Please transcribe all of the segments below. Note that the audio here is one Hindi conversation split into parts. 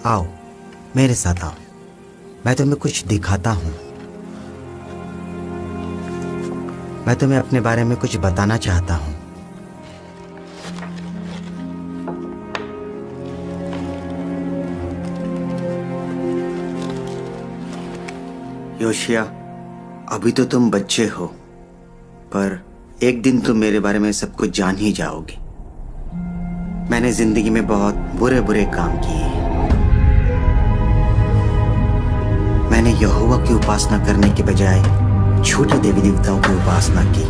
आओ मेरे साथ आओ, मैं तुम्हें कुछ दिखाता हूँ। मैं तुम्हें अपने बारे में कुछ बताना चाहता हूँ। योशिया, अभी तो तुम बच्चे हो, पर एक दिन तुम मेरे बारे में सब कुछ जान ही जाओगे। मैंने जिंदगी में बहुत बुरे बुरे काम किए हैं। मैंने यहोवा की उपासना करने के बजाय छोटे देवी देवताओं की उपासना की।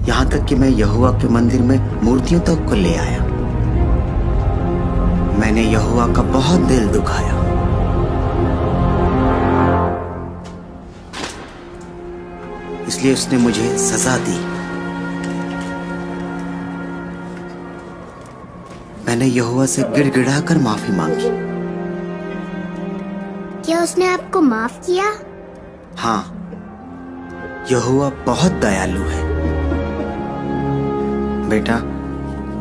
यहां तक कि मैं यहोवा के मंदिर में मूर्तियों तक को ले आया। मैंने यहोवा का बहुत दिल दुखाया। इसलिए उसने मुझे सजा दी। मैंने यहोवा से गिड़गिड़ाकर माफी मांगी। क्या उसने आपको माफ किया? हाँ, यहोवा बहुत दयालु है। बेटा,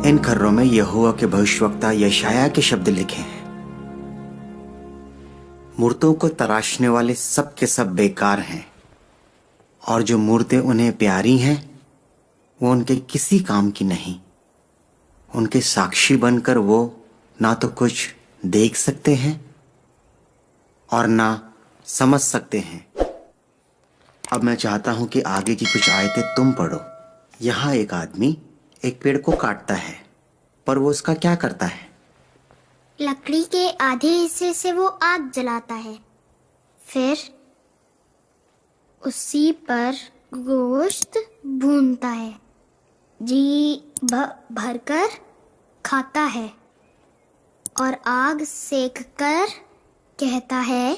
इन खर्रों में यहोवा के भविष्यवक्ता यशायाह के शब्द लिखे हैं। मूर्तों को तराशने वाले सब के सब बेकार हैं, और जो मूर्तें उन्हें प्यारी हैं वो उनके किसी काम की नहीं। उनके साक्षी बनकर वो ना तो कुछ देख सकते हैं और ना समझ सकते हैं। अब मैं चाहता हूं कि आगे की कुछ आयतें तुम पढ़ो। यहाँ एक आदमी एक पेड़ को काटता है, पर वो उसका क्या करता है? लकड़ी के आधे हिस्से से वो आग जलाता है, फिर उसी पर गोश्त भूनता है, जी भरकर खाता है और आग सेक कर कहता है,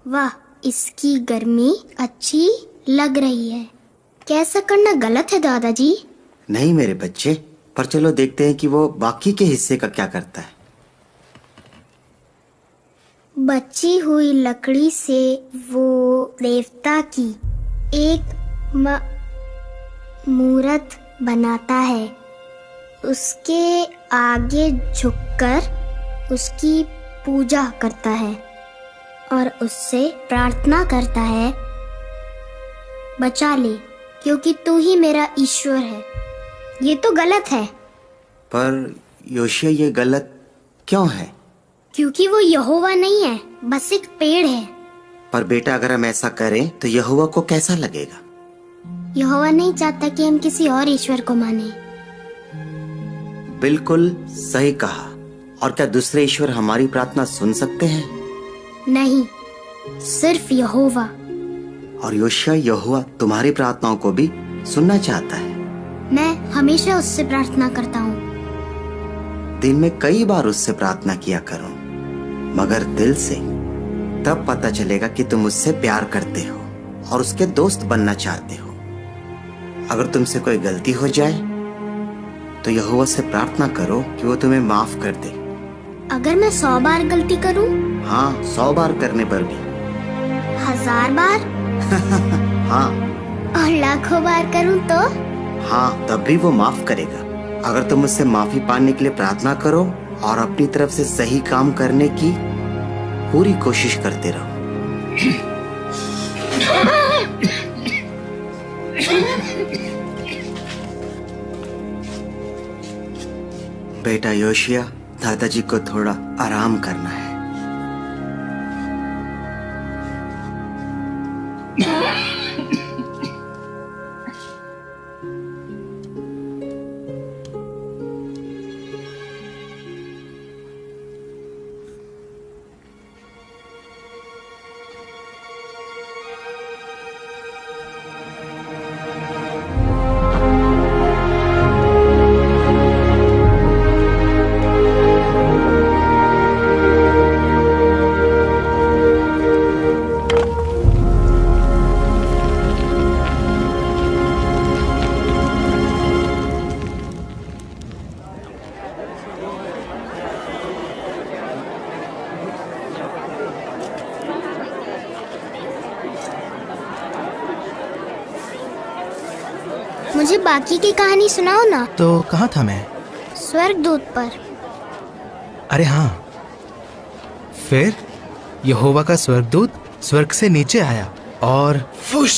वाह, इसकी गर्मी अच्छी लग रही है। क्या ऐसा करना गलत है दादाजी? नहीं मेरे बच्चे, पर चलो देखते हैं कि वो बाकी के हिस्से का क्या करता है। बची हुई लकड़ी से वो देवता की एक मूरत बनाता है। उसके आगे झुककर उसकी पूजा करता है और उससे प्रार्थना करता है, बचा ले, क्योंकि तू ही मेरा ईश्वर है। ये तो गलत है। पर योशिया, ये गलत क्यों है? क्योंकि वो यहोवा नहीं है, बस एक पेड़ है। पर बेटा, अगर हम ऐसा करें तो यहोवा को कैसा लगेगा? यहोवा नहीं चाहता कि हम किसी और ईश्वर को माने। बिल्कुल सही कहा। और क्या दूसरे ईश्वर हमारी प्रार्थना सुन सकते हैं? नहीं, सिर्फ यहोवा। और योशिया, यहोवा तुम्हारी प्रार्थनाओं को भी सुनना चाहता है। मैं हमेशा उससे प्रार्थना करता हूँ। दिन में कई बार उससे प्रार्थना किया करो, मगर दिल से। तब पता चलेगा कि तुम उससे प्यार करते हो और उसके दोस्त बनना चाहते हो। अगर तुमसे कोई गलती हो जाए तो यहोवा से प्रार्थना करो कि वो तुम्हें माफ कर दे। अगर मैं 100 बार गलती करूं? हाँ, 100 बार करने पर भी। 1000 बार? हाँ। और लाखों बार करूं तो? हाँ, तब भी वो माफ करेगा। अगर तुम उससे माफी पाने के लिए प्रार्थना करो और अपनी तरफ से सही काम करने की पूरी कोशिश करते रहो। बेटा योशिया, दादाजी को थोड़ा आराम करना है। मुझे बाकी की कहानी सुनाओ ना। तो कहाँ था मैं? स्वर्गदूत पर। अरे हाँ, फिर यहोवा का स्वर्गदूत स्वर्ग से नीचे आया और फुश,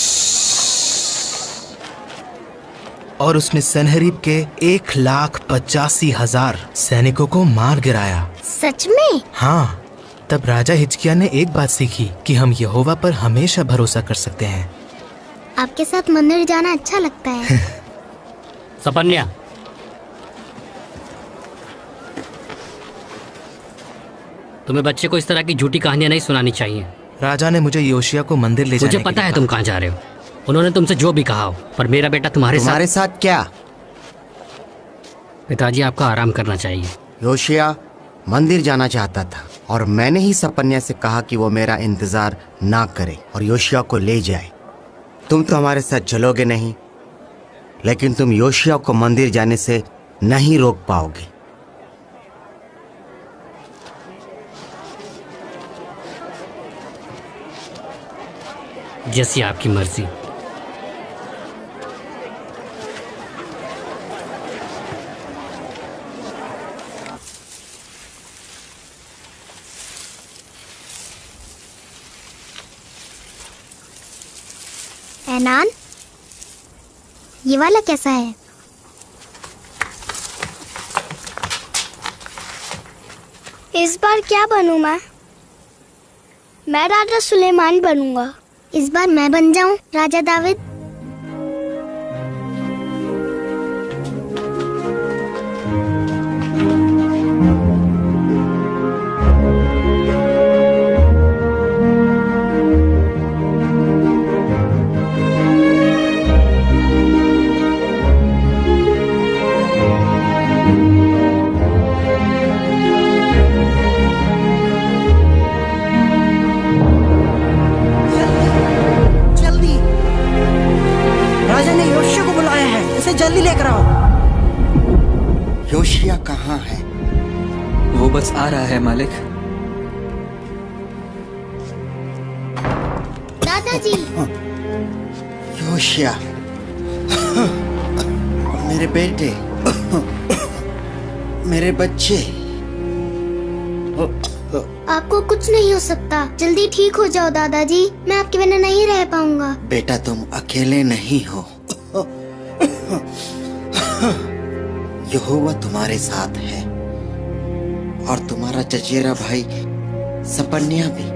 और उसने सनहरीब के 1,85,000 सैनिकों को मार गिराया। सच में? हाँ। तब राजा हिजकिय्याह ने एक बात सीखी कि हम यहोवा पर हमेशा भरोसा कर सकते हैं। आपके साथ मंदिर जाना अच्छा लगता है। सपन्या, तुम्हें बच्चे को इस तरह की झूठी कहानियां नहीं सुनानी चाहिए। राजा ने मुझे योशिया को मंदिर ले जाने मुझे पता है तुम कहाँ जा रहे हो। उन्होंने तुमसे जो भी कहा हो, पर मेरा बेटा तुम्हारे साथ क्या? पिताजी, आपका आराम करना चाहिए। योशिया मंदिर जाना चाहता था और मैंने ही सपन्या से कहा कि वो मेरा इंतजार ना करे और योशिया को ले जाए। तुम तो हमारे साथ चलोगे नहीं, लेकिन तुम योशिया को मंदिर जाने से नहीं रोक पाओगे। जैसी आपकी मर्जी। एनान, ये वाला कैसा है? इस बार क्या बनूं मैं? मैं राजा सुलेमान बनूंगा। इस बार मैं बन जाऊं राजा दाविद। जल्दी लेकर आओ। योशिया कहाँ है? वो बस आ रहा है मालिक। दादाजी। योशिया, मेरे बेटे, मेरे बच्चे। आपको कुछ नहीं हो सकता। जल्दी ठीक हो जाओ दादाजी, मैं आपके बिना नहीं रह पाऊंगा। बेटा, तुम अकेले नहीं हो। यहोवा तुम्हारे साथ है और तुम्हारा चचेरा भाई सपन्या भी।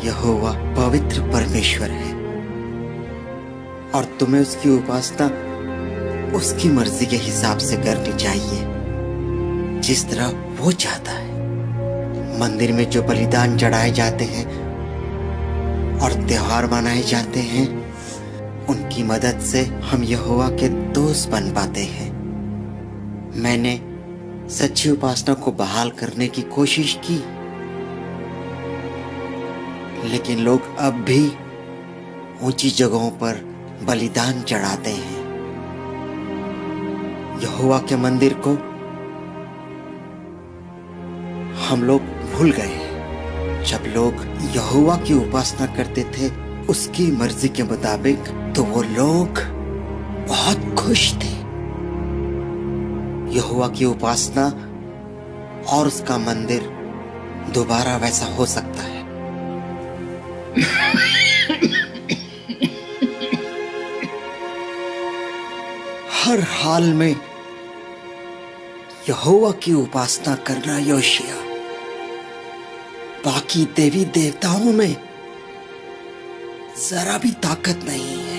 यहोवा पवित्र परमेश्वर है और तुम्हें उसकी उपासना उसकी मर्जी के हिसाब से करनी चाहिए, जिस तरह वो चाहता है। मंदिर में जो बलिदान चढ़ाए जाते हैं और त्योहार मनाए जाते हैं, उनकी मदद से हम यहोवा के दोस्त बन पाते हैं। मैंने सच्ची उपासना को बहाल करने की कोशिश की, लेकिन लोग अब भी ऊंची जगहों पर बलिदान चढ़ाते हैं। यहोवा के मंदिर को हम लोग भूल गए। जब लोग यहोवा की उपासना करते थे उसकी मर्जी के मुताबिक, तो वो लोग बहुत खुश थे। यहोवा की उपासना और उसका मंदिर दोबारा वैसा हो सकता है। हर हाल में यहोवा की उपासना करना योशिया। बाकी देवी देवताओं में जरा भी ताकत नहीं है।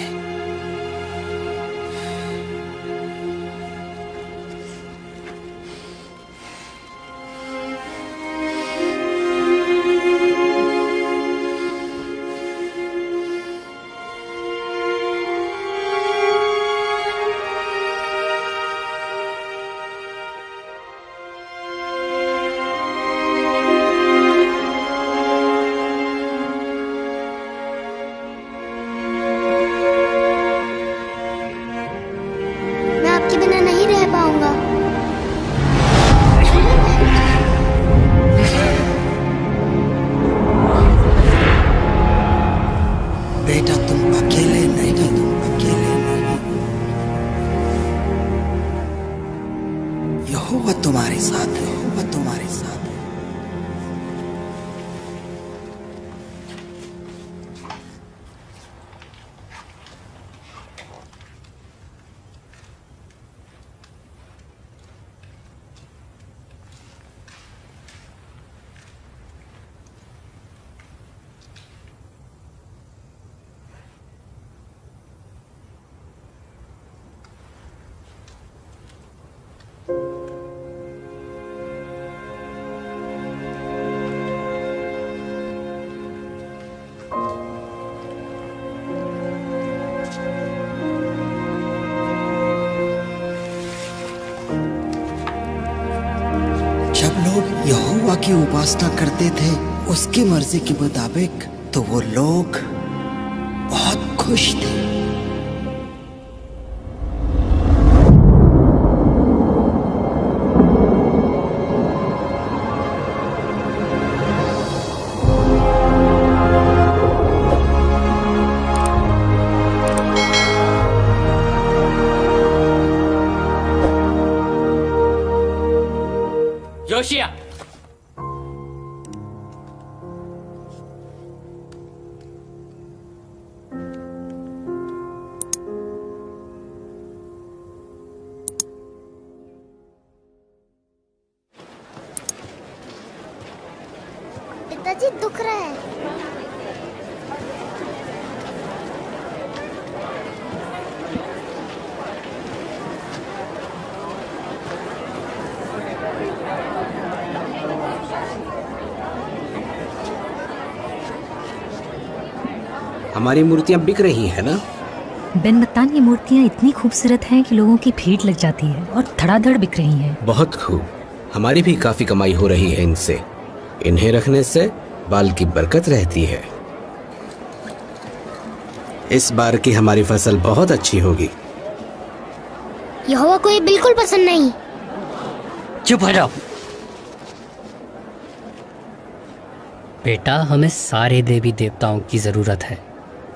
बेटा, तुम अकेले नहीं, यहोवा तुम्हारे साथ है, यहोवा तुम्हारे साथ है। जब लोग यहोवा की उपासना करते थे उसकी मर्जी के मुताबिक, तो वो लोग बहुत खुश थे। योशिया, पिताजी दुख रहा है। हमारी मूर्तियाँ बिक रही हैं ना? बेन मत्तान, ये मूर्तियाँ इतनी खूबसूरत हैं कि लोगों की भीड़ लग जाती है और धड़ाधड़ बिक रही हैं। बहुत खूब। हमारी भी काफी कमाई हो रही है इनसे। इन्हें रखने से बाल की बरकत रहती है। इस बार की हमारी फसल बहुत अच्छी होगी। यहोवा को ये बिल्कुल पसंद नहीं। चुप हो जाओ। बेटा, हमें सारे देवी देवताओं की जरूरत है,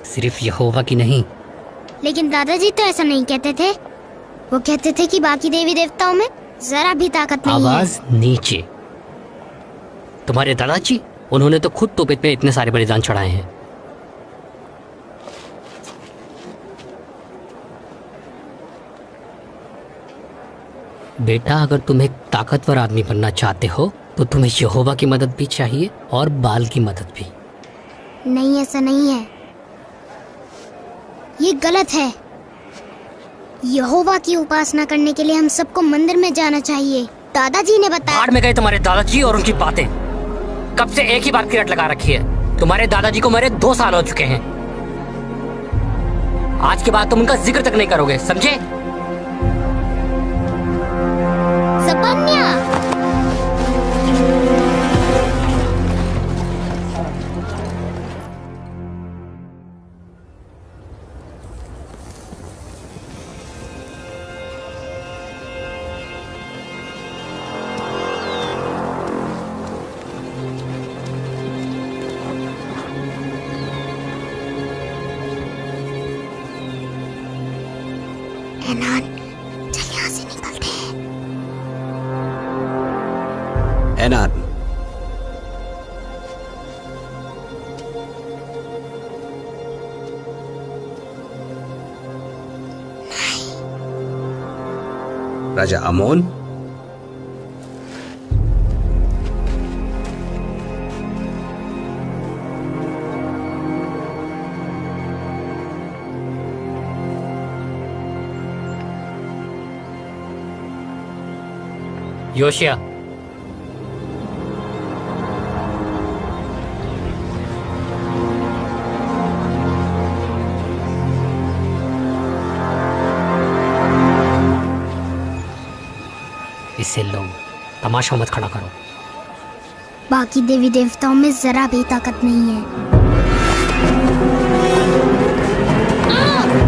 सिर्फ यहोवा की नहीं। लेकिन दादाजी तो ऐसा नहीं कहते थे। वो कहते थे कि बाकी देवी देवताओं में जरा भी ताकत नहीं है। आवाज नीचे। तुम्हारे दादाजी, उन्होंने तो खुद तोपेत में इतने सारे बलिदान चढ़ाए हैं। बेटा, अगर तुम एक ताकतवर आदमी बनना चाहते हो तो तुम्हें यहोवा की मदद भी चाहिए और बाल की मदद भी। नहीं, ऐसा नहीं है। ये गलत है। यहोवा की उपासना करने के लिए हम सबको मंदिर में जाना चाहिए। दादाजी ने बताया। बाढ़ में गए तुम्हारे दादाजी और उनकी बातें। कब से एक ही बात की रट लगा रखी है। तुम्हारे दादाजी को मरे 2 साल हो चुके हैं। आज के बाद तुम उनका जिक्र तक नहीं करोगे, समझे? सपन्या, एनान, चल यहाँ से निकलते हैं। एनान, राजा अमोन, योशिया, इसे लो, तमाशा मत खड़ा करो। बाकी देवी देवताओं में जरा भी ताकत नहीं है।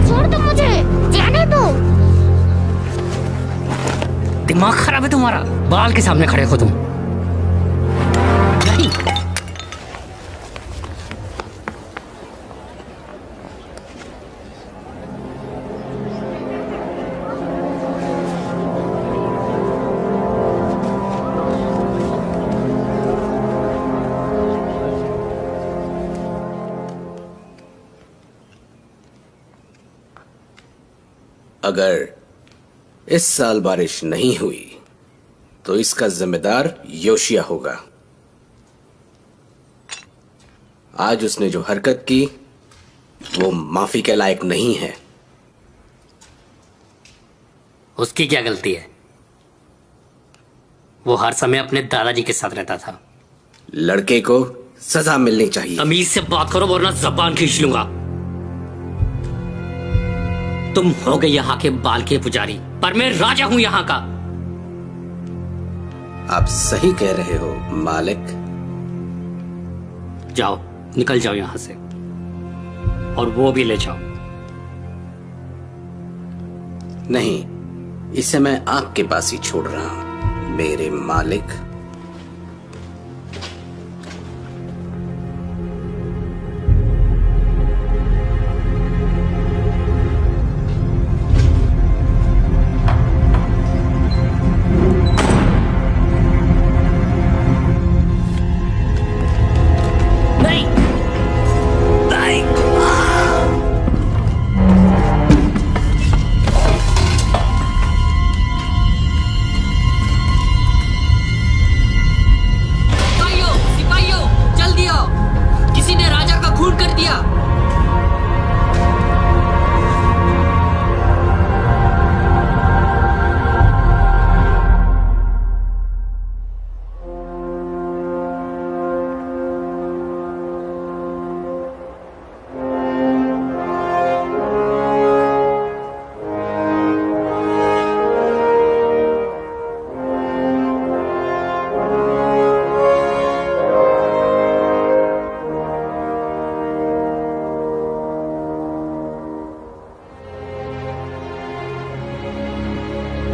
छोड़ दो मुझे, जाने दो। दिमाग खराब है तुम्हारा। बाल के सामने खड़े हो तुम। नहीं। अगर इस साल बारिश नहीं हुई तो इसका जिम्मेदार योशिया होगा। आज उसने जो हरकत की वो माफी के लायक नहीं है। उसकी क्या गलती है? वो हर समय अपने दादाजी के साथ रहता था। लड़के को सजा मिलनी चाहिए। तमीज से बात करो वरना जबान खींच लूंगा। तुम हो गए यहाँ के बाल के पुजारी, पर मैं राजा हूं यहाँ का। आप सही कह रहे हो मालिक। जाओ, निकल जाओ यहां से, और वो भी ले जाओ। नहीं, इसे मैं आपके पास ही छोड़ रहा हूं मेरे मालिक।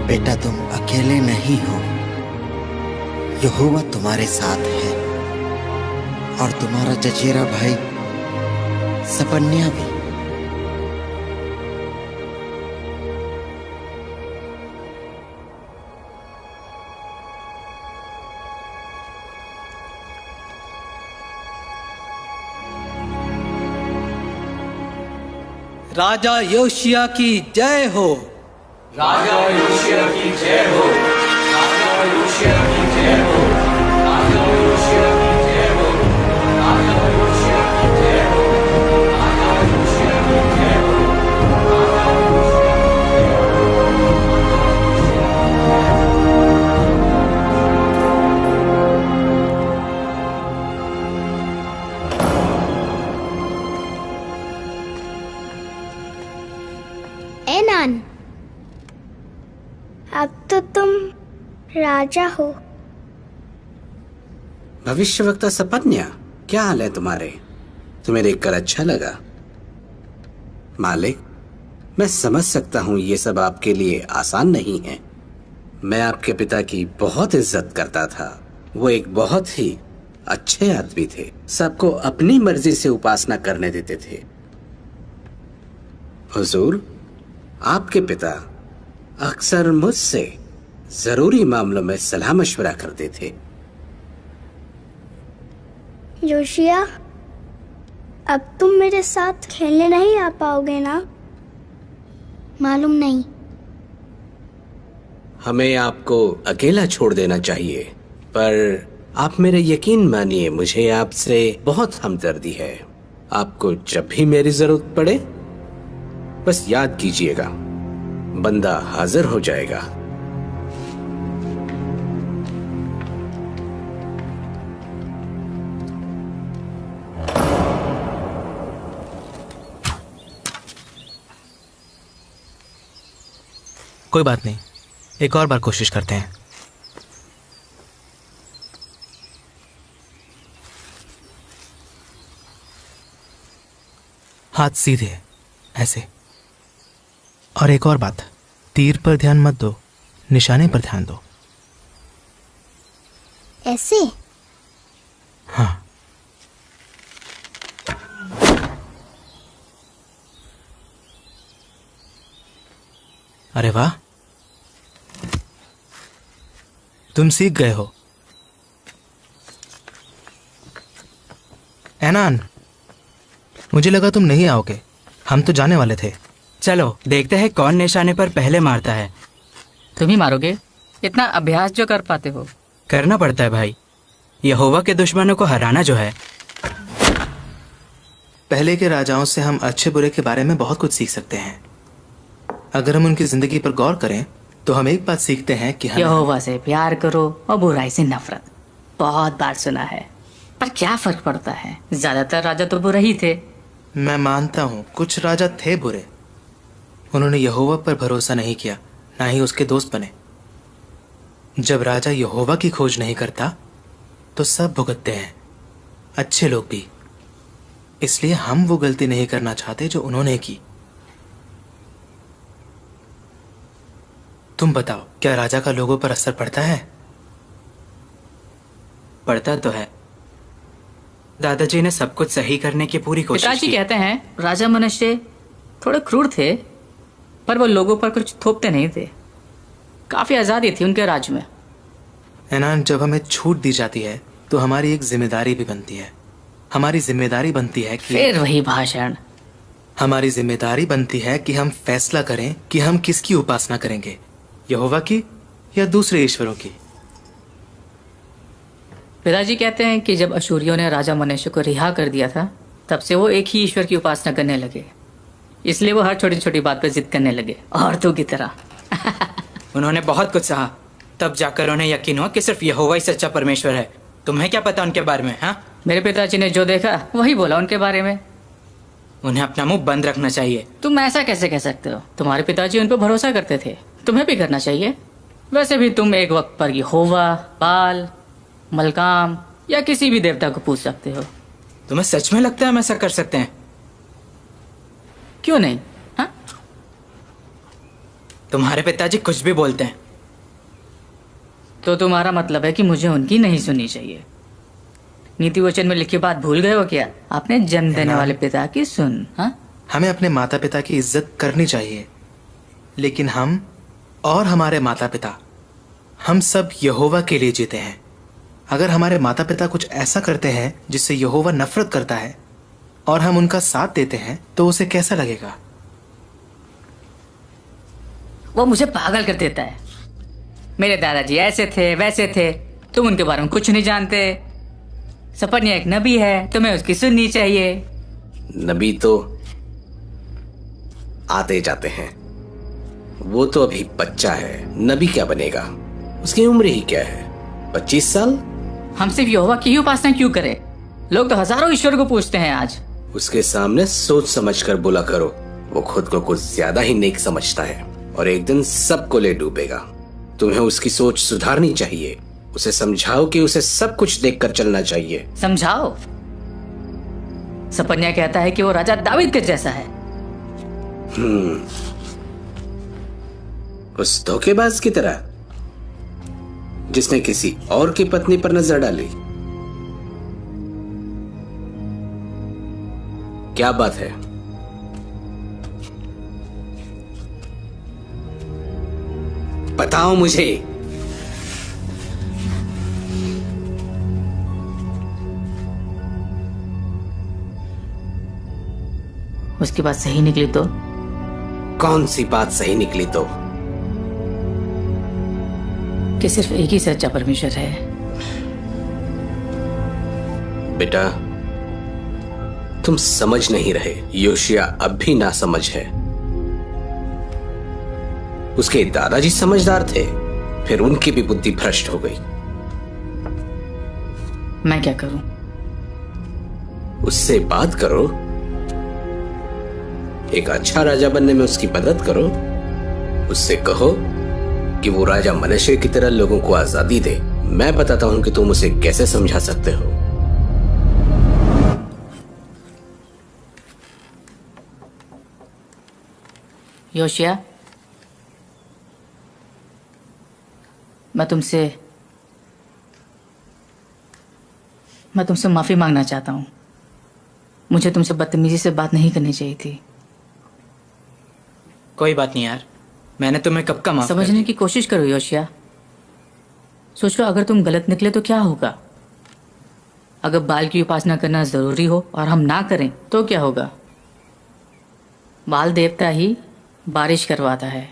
बेटा, तुम अकेले नहीं हो। यहोवा तुम्हारे साथ है, और तुम्हारा चचेरा भाई सपन्या भी। राजा योशिया की जय हो। राजा योशिया की जय हो। राजा योशिया की जय हो। राजा योशिया की जय हो। राजा योशिया की जय हो। राजा योशिया की जय हो। एनान, अब तो तुम राजा हो। भविष्यवक्ता सपन्या, क्या हाल है तुम्हारे? तुम्हें देखकर अच्छा लगा। मालिक, मैं समझ सकता हूं ये सब आपके लिए आसान नहीं है। मैं आपके पिता की बहुत इज्जत करता था। वो एक बहुत ही अच्छे आदमी थे, सबको अपनी मर्जी से उपासना करने देते थे। हुजूर, आपके पिता अक्सर मुझसे जरूरी मामलों में सलाह मशवरा करते थे। योशिया, अब तुम मेरे साथ खेलने नहीं आ पाओगे ना? मालूम नहीं। हमें आपको अकेला छोड़ देना चाहिए, पर आप मेरे यकीन मानिए, मुझे आपसे बहुत हमदर्दी है। आपको जब भी मेरी जरूरत पड़े बस याद कीजिएगा, बंदा हाजिर हो जाएगा। कोई बात नहीं, एक और बार कोशिश करते हैं। हाथ सीधे, ऐसे। और एक और बात, तीर पर ध्यान मत दो, निशाने पर ध्यान दो। ऐसे? हाँ। अरे वाह, तुम सीख गए हो। एनान, मुझे लगा तुम नहीं आओगे, हम तो जाने वाले थे। चलो देखते हैं कौन निशाने पर पहले मारता है। तुम ही मारोगे? इतना अभ्यास जो कर पाते हो। करना पड़ता है भाई, यहोवा के दुश्मनों को हराना जो है। पहले के राजाओं से हम अच्छे बुरे के बारे में बहुत कुछ सीख सकते हैं। अगर हम उनकी जिंदगी पर गौर करें तो हम एक बात सीखते हैं कि यहोवा से प्यार करो और बुराई से नफरत। बहुत बार सुना है, पर क्या फर्क पड़ता है? ज्यादातर राजा तो बुरे ही थे। मैं मानता हूँ कुछ राजा थे बुरे, उन्होंने यहोवा पर भरोसा नहीं किया, ना ही उसके दोस्त बने। जब राजा यहोवा की खोज नहीं करता तो सब भुगतते हैं, अच्छे लोग भी। इसलिए हम वो गलती नहीं करना चाहते जो उन्होंने की। तुम बताओ, क्या राजा का लोगों पर असर पड़ता है? पड़ता तो है। दादाजी ने सब कुछ सही करने की पूरी कोशिश पिताजी की। कहते हैं राजा मनुष्य थोड़े क्रूर थे, पर वो लोगों पर कुछ थोपते नहीं थे। काफी आजादी थी उनके राज्य में। एनान, जब हमें छूट दी जाती है तो हमारी एक जिम्मेदारी भी बनती है। हमारी जिम्मेदारी बनती है कि फिर वही भाषण। हमारी जिम्मेदारी बनती है कि हम फैसला करें कि हम किसकी उपासना करेंगे, यहोवा की या दूसरे ईश्वरों की। पिताजी कहते हैं कि जब अशूरियों ने राजा मनुष्य को रिहा कर दिया था, तब से वो एक ही ईश्वर की उपासना करने लगे। इसलिए वो हर छोटी छोटी बात पे जिद करने लगे, औरतों की तरह। उन्होंने बहुत कुछ सहा, तब जाकर उन्हें यकीन हुआ कि सिर्फ यहोवा ही सच्चा परमेश्वर है। तुम्हें क्या पता उनके बारे में? हाँ, मेरे पिताजी ने जो देखा वही बोला उनके बारे में। उन्हें अपना मुंह बंद रखना चाहिए। तुम ऐसा कैसे कह सकते हो? तुम्हारे पिताजी उन पर भरोसा करते थे, तुम्हें भी करना चाहिए। वैसे भी तुम एक वक्त पर यहोवा, बाल, मलकाम या किसी भी देवता को पूछ सकते हो। तुम्हें सच में लगता है हम ऐसा कर सकते हैं? क्यों नहीं? हाँ, तुम्हारे पिताजी कुछ भी बोलते हैं। तो तुम्हारा मतलब है कि मुझे उनकी नहीं सुननी चाहिए। नीति वचन में लिखी बात भूल गए हो क्या? आपने जन्म देने वाले पिता की सुन। हाँ, हमें अपने माता पिता की इज्जत करनी चाहिए, लेकिन हम और हमारे माता पिता, हम सब यहोवा के लिए जीते हैं। अगर हमारे माता पिता कुछ ऐसा करते हैं जिससे यहोवा नफरत करता है और हम उनका साथ देते हैं, तो उसे कैसा लगेगा? वो मुझे पागल कर देता है। मेरे दादाजी ऐसे थे, वैसे थे, तुम उनके बारे में कुछ नहीं जानते। सपन्या एक नबी है, तुम्हें उसकी सुननी चाहिए। नबी तो आते जाते हैं, वो तो अभी बच्चा है। नबी क्या बनेगा? उसकी उम्र ही क्या है, 25 साल? हम सिर्फ यहोवा की ही उपासना क्यों करें? लोग तो हजारों ईश्वर को पूछते हैं आज। उसके सामने सोच समझ कर बोला करो। वो खुद को कुछ ज्यादा ही नेक समझता है और एक दिन सबको ले डूबेगा। तुम्हें उसकी सोच सुधारनी चाहिए। उसे समझाओ कि उसे सब कुछ देखकर चलना चाहिए। समझाओ? सपन्या कहता है कि वो राजा दाऊद के जैसा है। उस धोखेबाज की तरह जिसने किसी और की पत्नी पर नजर डाली। क्या बात है? बताओ मुझे। उसकी बात सही निकली तो? कौन सी बात सही निकली तो? कि सिर्फ एक ही सच्चा परमेश्वर है। बेटा, तुम समझ नहीं रहे। योशिया अब भी ना समझ है। उसके दादाजी समझदार थे, फिर उनकी भी बुद्धि भ्रष्ट हो गई। मैं क्या करूं? उससे बात करो, एक अच्छा राजा बनने में उसकी मदद करो। उससे कहो कि वो राजा मनुष्य की तरह लोगों को आजादी दे। मैं बताता हूं कि तुम उसे कैसे समझा सकते हो। योशिया, मैं तुमसे माफी मांगना चाहता हूं। मुझे तुमसे बदतमीजी से बात नहीं करनी चाहिए थी। कोई बात नहीं यार, मैंने तुम्हें कब का माफ कर समझने दिया। की कोशिश करो योशिया। सोचो, अगर तुम गलत निकले तो क्या होगा? अगर बाल की उपासना करना जरूरी हो और हम ना करें तो क्या होगा? बाल देवता ही बारिश करवाता है,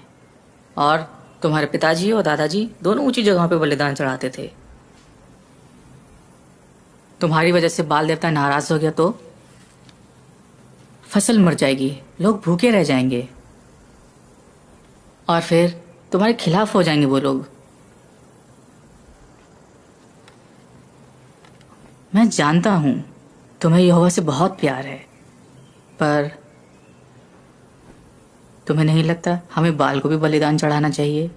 और तुम्हारे पिताजी और दादाजी दोनों ऊंची जगहों पे बलिदान चढ़ाते थे। तुम्हारी वजह से बाल देवता नाराज हो गया तो फसल मर जाएगी, लोग भूखे रह जाएंगे, और फिर तुम्हारे खिलाफ हो जाएंगे वो लोग। मैं जानता हूं तुम्हें यहोवा से बहुत प्यार है, पर तुम्हें नहीं लगता हमें बाल को भी बलिदान चढ़ाना चाहिए?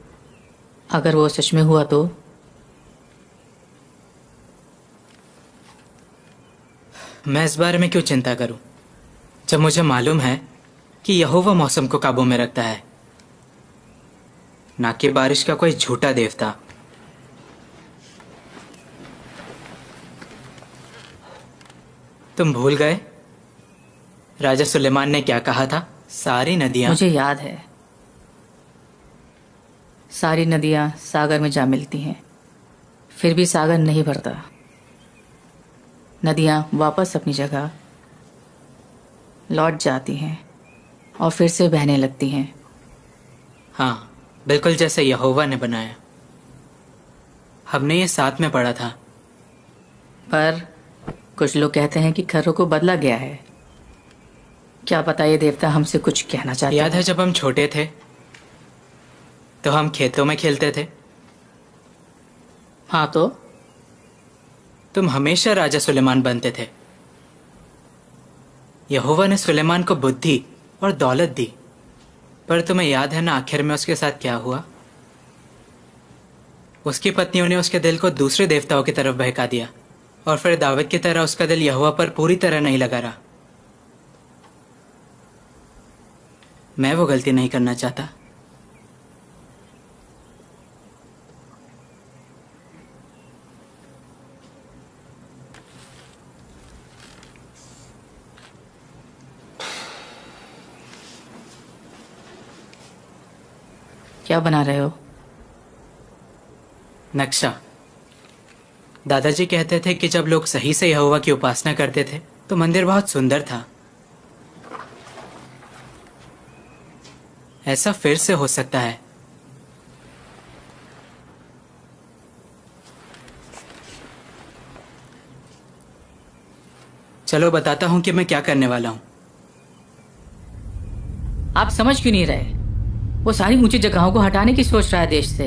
अगर वो सच में हुआ तो? मैं इस बारे में क्यों चिंता करूं, जब मुझे मालूम है कि यहोवा मौसम को काबू में रखता है, ना कि बारिश का कोई झूठा देवता। तुम भूल गए राजा सुलेमान ने क्या कहा था? सारी नदियां। मुझे याद है, सारी नदियां सागर में जा मिलती हैं, फिर भी सागर नहीं भरता। नदियां वापस अपनी जगह लौट जाती हैं और फिर से बहने लगती हैं। हाँ, बिल्कुल जैसे यहोवा ने बनाया। हमने ये साथ में पढ़ा था। पर कुछ लोग कहते हैं कि खरों को बदला गया है। क्या पता ये देवता हमसे कुछ कहना चाहते हैं। याद है जब हम छोटे थे तो हम खेतों में खेलते थे? हाँ, तो तुम हमेशा राजा सुलेमान बनते थे। यहोवा ने सुलेमान को बुद्धि और दौलत दी, पर तुम्हें याद है ना आखिर में उसके साथ क्या हुआ? उसकी पत्नियों ने उसके दिल को दूसरे देवताओं की तरफ बहका दिया, और फिर दाऊद की तरह उसका दिल यहोवा पर पूरी तरह नहीं लगा रहा। मैं वो गलती नहीं करना चाहता। क्या बना रहे हो? नक्शा। दादाजी कहते थे कि जब लोग सही से यहोवा की उपासना करते थे तो मंदिर बहुत सुंदर था। ऐसा फिर से हो सकता है। चलो बताता हूं कि मैं क्या करने वाला हूं। आप समझ क्यों नहीं रहे? वो सारी ऊंची जगहों को हटाने की सोच रहा है देश से।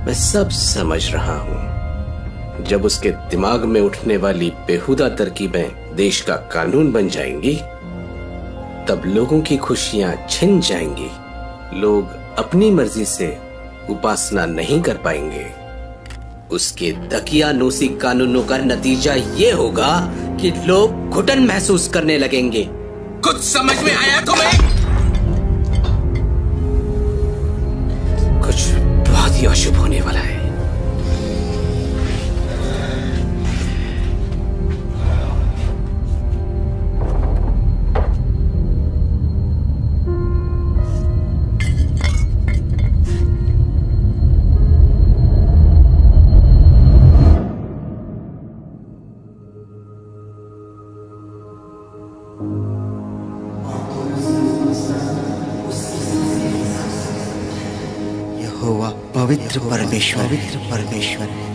मैं सब समझ रहा हूं। जब उसके दिमाग में उठने वाली बेहुदा तरकीबें देश का कानून बन जाएंगी, तब लोगों की खुशियां छिन जाएंगी। लोग अपनी मर्जी से उपासना नहीं कर पाएंगे। उसके दकियानूसी कानूनों का नतीजा ये होगा कि लोग घुटन महसूस करने लगेंगे। कुछ समझ में आया तुम्हें? कुछ बहुत ही अशुभ होने वाला है। यहोवा पवित्र परमेश्वर है।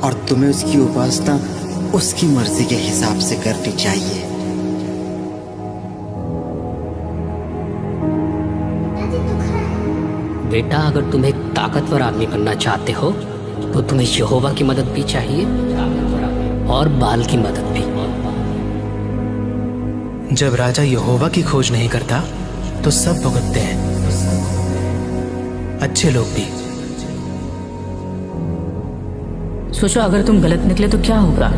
और तुम्हें उसकी उपासना उसकी मर्जी के हिसाब से करनी चाहिए। बेटा, अगर तुम एक ताकतवर आदमी बनना चाहते हो तो तुम्हें यहोवा की मदद भी चाहिए और बाल की मदद भी। जब राजा यहोवा की खोज नहीं करता तो सब भुगतते हैं, अच्छे लोग भी। सोचो, अगर तुम गलत निकले तो क्या होगा?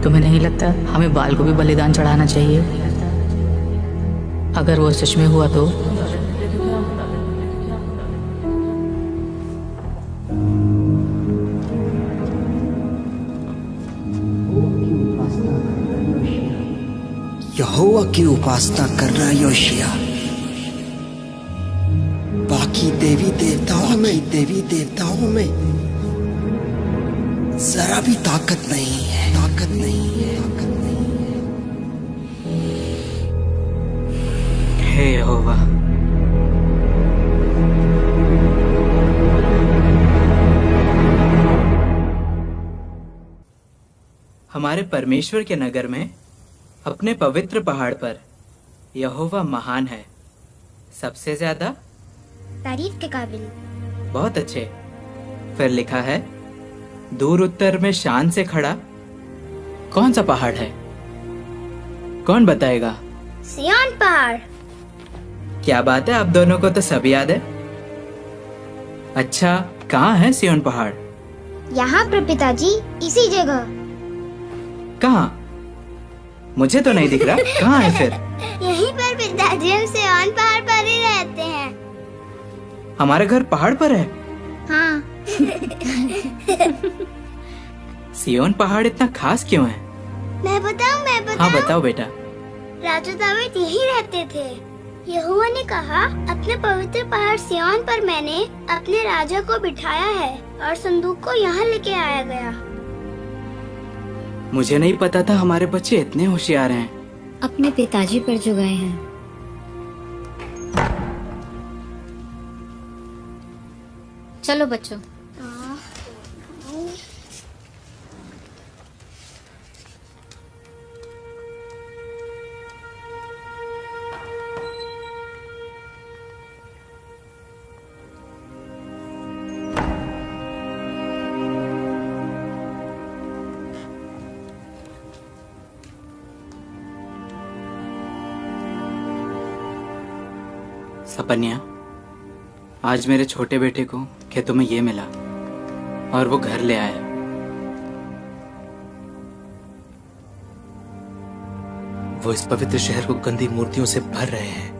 तुम्हें नहीं लगता हमें बाल को भी बलिदान चढ़ाना चाहिए? अगर वो सच में हुआ तो? यहोवा की उपासना करना योशिया। बाकी देवी देवताओं में जरा भी ताकत नहीं है। हे यहोवा, हमारे परमेश्वर के नगर में अपने पवित्र पहाड़ पर यहोवा महान है, सबसे ज्यादा तारीफ के काबिल। बहुत अच्छे। फिर लिखा है, दूर उत्तर में शान से खड़ा कौन सा पहाड़ है? कौन बताएगा? सियोन पहाड़। क्या बात है, आप दोनों को तो सब याद है। अच्छा, कहाँ है सियोन पहाड़? यहाँ पर पिताजी, इसी जगह। कहाँ? मुझे तो नहीं दिख रहा। कहाँ है फिर? यहीं पर पिताजी, हम सियोन पहाड़ पर ही रहते हैं। हमारा घर पहाड़ पर है? हाँ। सियोन पहाड़ इतना खास क्यों है? मैं बताऊं? हाँ बताओ बेटा। राजा दाऊद यहीं रहते थे। यहोवा ने कहा, अपने पवित्र पहाड़ सियोन पर मैंने अपने राजा को बिठाया है और संदूक को यहाँ लेके आया गया। मुझे नहीं पता था हमारे बच्चे इतने होशियार हैं। अपने पिताजी पर जो गए हैं। चलो बच्चों। सपन्या, आज मेरे छोटे बेटे को खेतों में ये मिला और वो घर ले आया। वो इस पवित्र शहर को गंदी मूर्तियों से भर रहे हैं।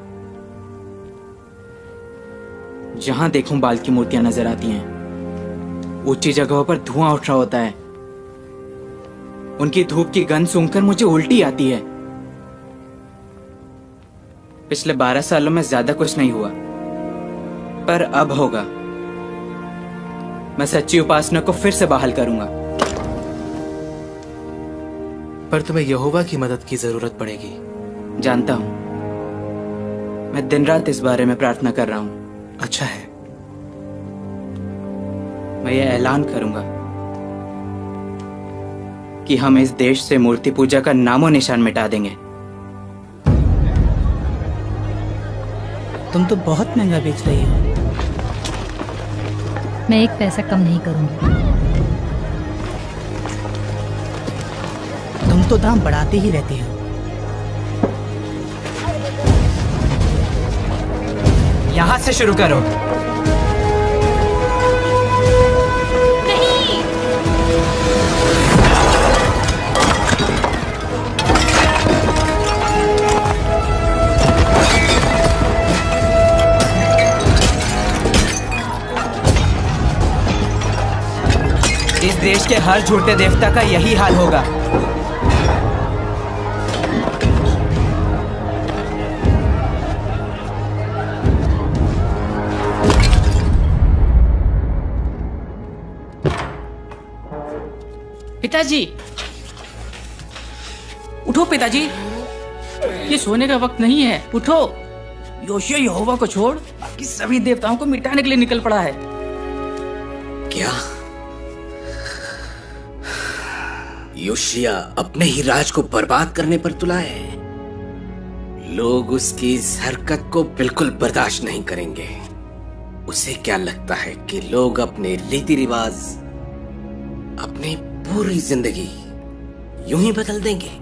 जहां देखूं बाल की मूर्तियां नजर आती हैं। ऊंची जगहों पर धुआं उठ रहा होता है। उनकी धूप की गंध सूंघकर मुझे उल्टी आती है। पिछले 12 सालों में ज्यादा कुछ नहीं हुआ, पर अब होगा। मैं सच्ची उपासना को फिर से बहाल करूंगा। पर तुम्हें यहोवा की मदद की जरूरत पड़ेगी। जानता हूं। मैं दिन रात इस बारे में प्रार्थना कर रहा हूं। अच्छा है। मैं ये ऐलान करूंगा कि हम इस देश से मूर्ति पूजा का नामो निशान मिटा देंगे। तुम तो बहुत महंगा बेच रही हो। मैं एक पैसा कम नहीं करूंगी। तुम तो दाम बढ़ाते ही रहती हो। यहां से शुरू करो। इस देश के हर झूठे देवता का यही हाल होगा। पिताजी, उठो पिताजी, ये सोने का वक्त नहीं है। उठो। योशिया यहोवा को छोड़ बाकी सभी देवताओं को मिटाने के लिए निकल पड़ा है। क्या योशिया अपने ही राज को बर्बाद करने पर तुला है? लोग उसकी इस हरकत को बिल्कुल बर्दाश्त नहीं करेंगे। उसे क्या लगता है कि लोग अपने रीति रिवाज, अपनी पूरी जिंदगी यूं ही बदल देंगे?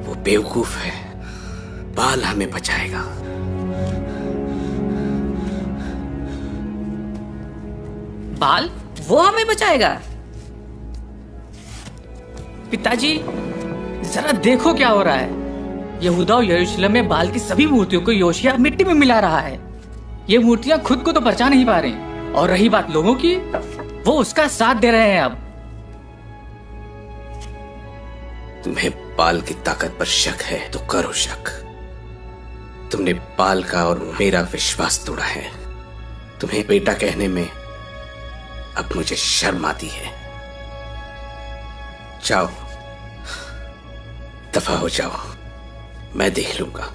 वो बेवकूफ है। बाल हमें बचाएगा। बाल वो हमें बचाएगा? पिताजी, जरा देखो क्या हो रहा है। यहूदा और यरूशलेम में बाल की सभी मूर्तियों को योशिया मिट्टी में मिला रहा है। ये मूर्तियां खुद को तो पहचान नहीं पा रही, और रही बात लोगों की, वो उसका साथ दे रहे हैं। अब तुम्हें बाल की ताकत पर शक है तो करो शक। तुमने बाल का और मेरा विश्वास तोड़ा है। तुम्हें बेटा कहने में अब मुझे शर्म आती है। जाओ, दफा हो जाओ, मैं देख लूंगा।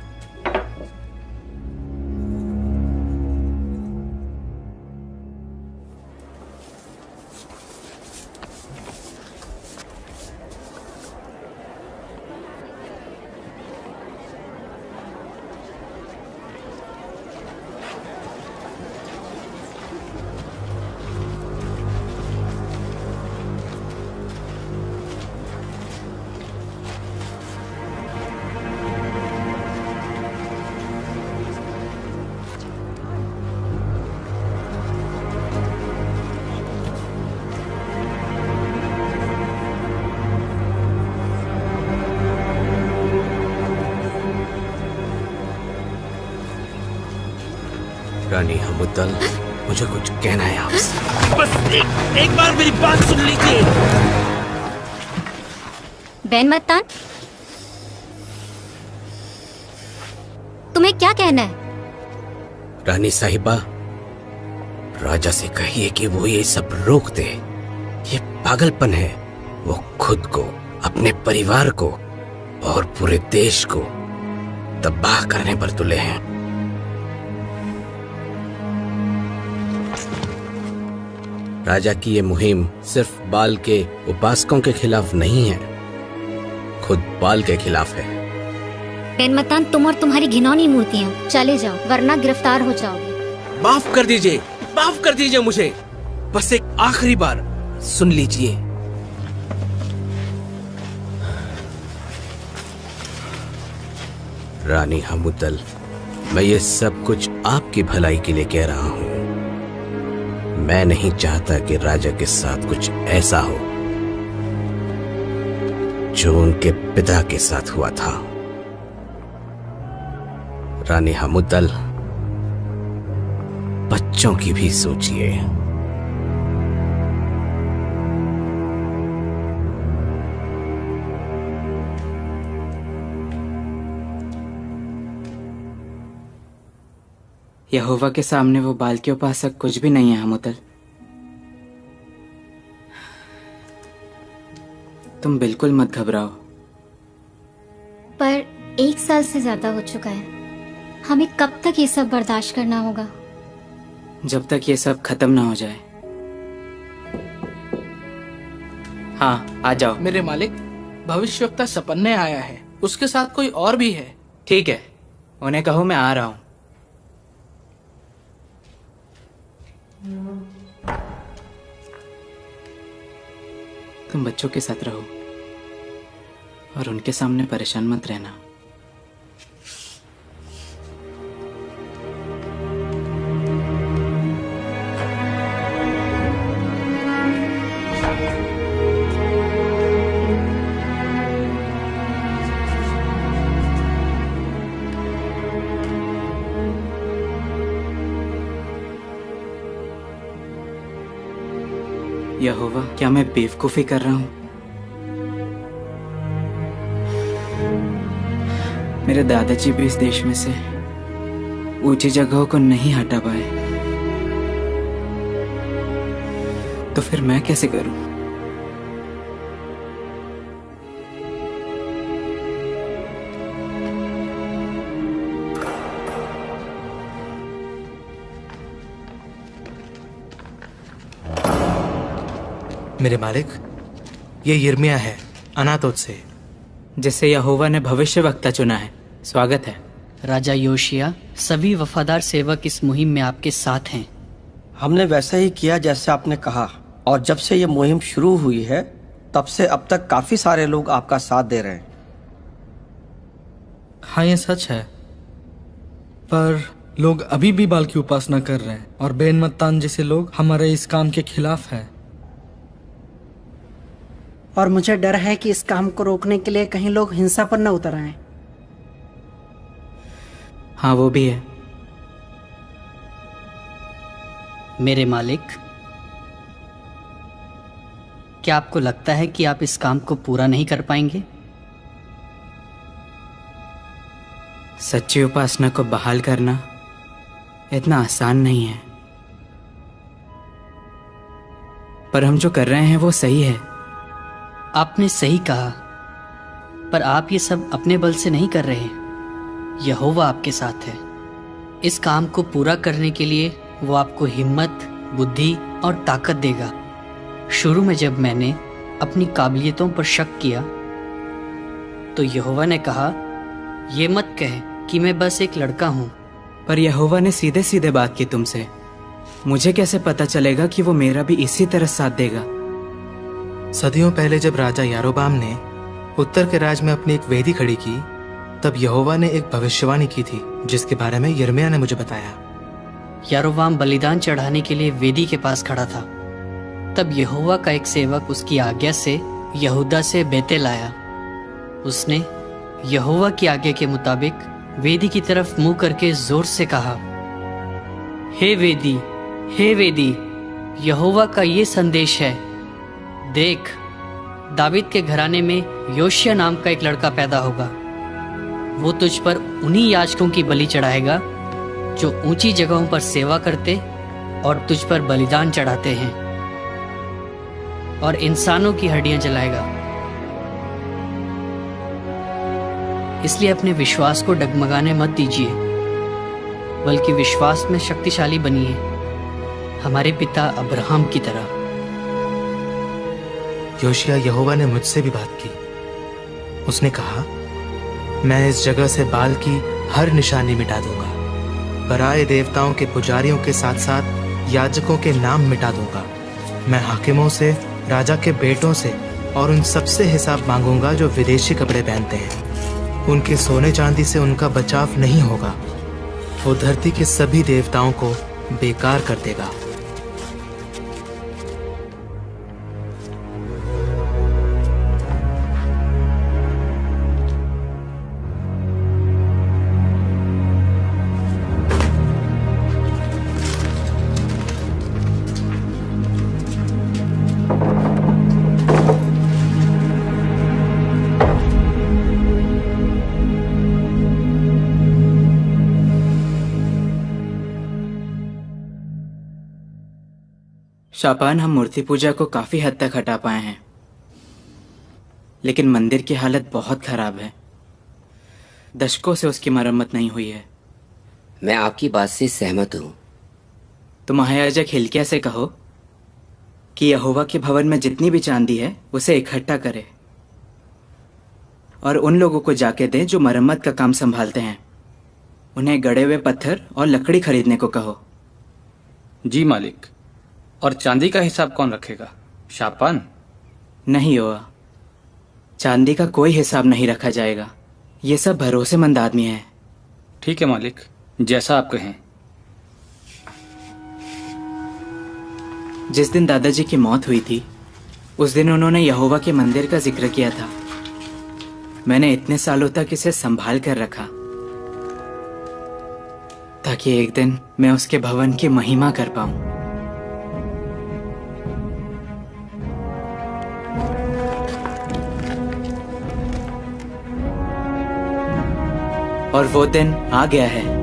रानी हमुदल, मुझे कुछ कहना है आपसे। बस एक बार मेरी बात सुन लीजिए। बैन मत्तान, तुम्हें क्या कहना है? रानी साहिबा, राजा से कहिए कि वो ये सब रोक दे। ये पागलपन है। वो खुद को, अपने परिवार को और पूरे देश को तबाह करने पर तुले हैं। राजा की ये मुहिम सिर्फ बाल के उपासकों के खिलाफ नहीं है, खुद बाल के खिलाफ है। बैन मत्तान, तुम और तुम्हारी घिनौनी मूर्तियाँ चले जाओ, वरना गिरफ्तार हो जाओगे। माफ कर दीजिए मुझे। बस एक आखिरी बार सुन लीजिए। रानी हमुदल, मैं ये सब कुछ आपकी भलाई के लिए कह रहा हूँ। मैं नहीं चाहता कि राजा के साथ कुछ ऐसा हो जो उनके पिता के साथ हुआ था। रानी हमुदल, बच्चों की भी सोचिए। यहोवा के सामने वो बाल के उपासक कुछ भी नहीं है हमुदल। तुम बिल्कुल मत घबराओ। पर 1 साल से ज्यादा हो चुका है। हमें कब तक ये सब बर्दाश्त करना होगा? जब तक ये सब खत्म ना हो जाए। हाँ, आ जाओ। मेरे मालिक, भविष्यवक्ता सपन्ने आया है, उसके साथ कोई और भी है। ठीक है, उन्हें कहो मैं आ रहा हूं। तुम बच्चों के साथ रहो और उनके सामने परेशान मत रहना। यहोवा, क्या मैं बेवकूफी कर रहा हूं? मेरे दादाजी भी इस देश में से ऊंची जगहों को नहीं हटा पाए, तो फिर मैं कैसे करूं? मेरे मालिक, ये यिर्मयाह है, अनातोत से, जिसे यहोवा ने भविष्यवक्ता चुना है। स्वागत है। राजा योशिया, सभी वफादार सेवक इस मुहिम में आपके साथ हैं। हमने वैसा ही किया जैसे आपने कहा, और जब से ये मुहिम शुरू हुई है तब से अब तक काफी सारे लोग आपका साथ दे रहे हैं। हाँ, ये सच है, पर लोग अभी भी बाल की उपासना कर रहे हैं और बेन मत्तान जैसे लोग हमारे इस काम के खिलाफ हैं। और मुझे डर है कि इस काम को रोकने के लिए कहीं लोग हिंसा पर न उतर आए। हाँ, वो भी है। मेरे मालिक, क्या आपको लगता है कि आप इस काम को पूरा नहीं कर पाएंगे? सच्ची उपासना को बहाल करना इतना आसान नहीं है, पर हम जो कर रहे हैं वो सही है। आपने सही कहा, पर आप ये सब अपने बल से नहीं कर रहे। यहोवा आपके साथ है। इस काम को पूरा करने के लिए वो आपको हिम्मत, बुद्धि और ताकत देगा। शुरू में जब मैंने अपनी काबिलियतों पर शक किया तो यहोवा ने कहा, ये मत कह कि मैं बस एक लड़का हूँ। पर यहोवा ने सीधे सीधे बात की तुमसे। मुझे कैसे पता चलेगा कि वो मेरा भी इसी तरह साथ देगा? सदियों पहले जब राजा यारोबाम ने उत्तर के राज में अपनी एक वेदी खड़ी की, तब यहोवा ने एक भविष्यवाणी की थी जिसके बारे में यिर्मयाह ने मुझे बताया। यारोबाम बलिदान चढ़ाने के लिए वेदी के पास खड़ा था। तब यहोवा का एक सेवक उसकी आज्ञा से यहूदा से बेतेल आया। उसने यहोवा की आज्ञा के मुताबिक वेदी की तरफ मुंह करके जोर से कहा, हे वेदी, यहोवा का ये संदेश है, देख, दावीद के घराने में योशिया नाम का एक लड़का पैदा होगा। वो तुझ पर उन्हीं याजकों की बलि चढ़ाएगा जो ऊंची जगहों पर सेवा करते और तुझ पर बलिदान चढ़ाते हैं, और इंसानों की हड्डियां जलाएगा। इसलिए अपने विश्वास को डगमगाने मत दीजिए, बल्कि विश्वास में शक्तिशाली बनिए, हमारे पिता अब्राहम की तरह। योशिया, यहोवा ने मुझसे भी बात की। उसने कहा, मैं इस जगह से बाल की हर निशानी मिटा दूंगा, पराए देवताओं के पुजारियों के साथ साथ याजकों के नाम मिटा दूंगा। मैं हाकिमों से, राजा के बेटों से और उन सबसे हिसाब मांगूंगा जो विदेशी कपड़े पहनते हैं। उनके सोने चांदी से उनका बचाव नहीं होगा। वो धरती के सभी देवताओं को बेकार कर देगा। शापान, हम मूर्ति पूजा को काफी हद तक हटा पाए हैं, लेकिन मंदिर की हालत बहुत खराब है। दशकों से उसकी मरम्मत नहीं हुई है। मैं आपकी बात से सहमत हूँ। तो महायाजक हिल्किय्याह से कहो कि यहोवा के भवन में जितनी भी चांदी है उसे इकट्ठा करे और उन लोगों को जाके दे जो मरम्मत का काम संभालते हैं। उन्हें गड़े हुए पत्थर और लकड़ी खरीदने को कहो। जी मालिक। और चांदी का हिसाब कौन रखेगा? शापान? नहीं हुआ, चांदी का कोई हिसाब नहीं रखा जाएगा। ये सब भरोसेमंद आदमी हैं। ठीक है मालिक, जैसा आप कहें। जिस दिन दादाजी की मौत हुई थी उस दिन उन्होंने यहोवा के मंदिर का जिक्र किया था। मैंने इतने सालों तक इसे संभाल कर रखा ताकि एक दिन मैं उसके भवन की महिमा कर पाऊं। और वो दिन आ गया है।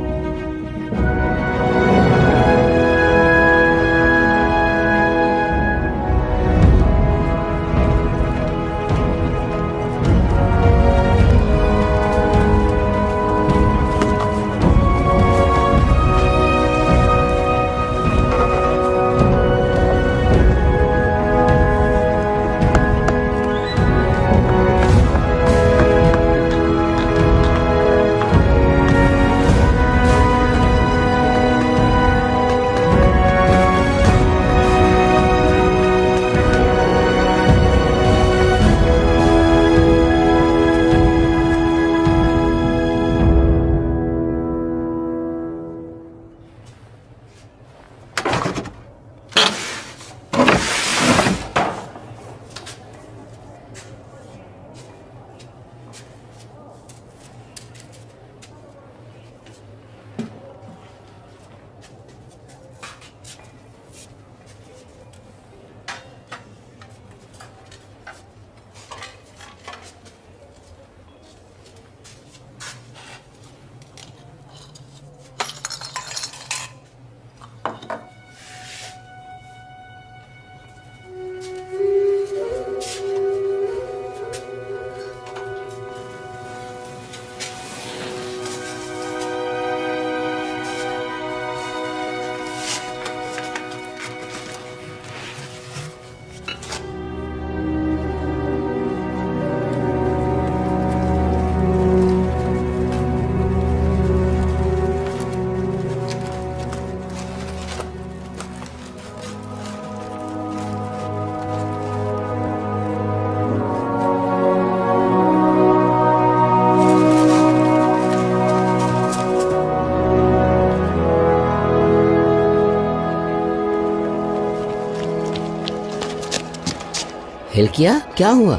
हिल्किय्याह, क्या हुआ?